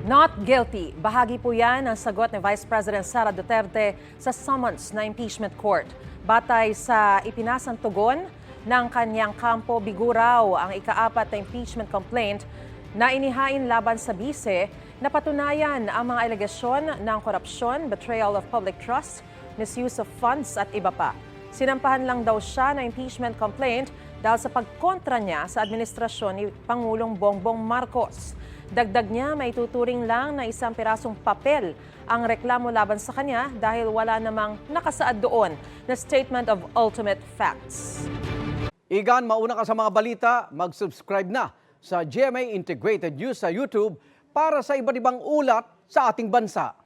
Not guilty. Bahagi po yan ang sagot ni Vice President Sara Duterte sa summons na impeachment court. Batay sa ipinasang tugon ng kanyang kampo, bigo raw ang ika-4 na impeachment complaint na inihain laban sa bise na patunayan ang mga alegasyon ng korupsyon, betrayal of public trust, misuse of funds at iba pa. Sinampahan lang daw siya ng impeachment complaint dahil sa pagkontra niya sa administrasyon ni Pangulong Bongbong Marcos. Dagdag niya, may tuturing lang na isang pirasong papel ang reklamo laban sa kanya dahil wala namang nakasaad doon na statement of ultimate facts. Igan, mauna ka sa mga balita, mag-subscribe na sa GMA Integrated News sa YouTube para sa iba't ibang ulat sa ating bansa.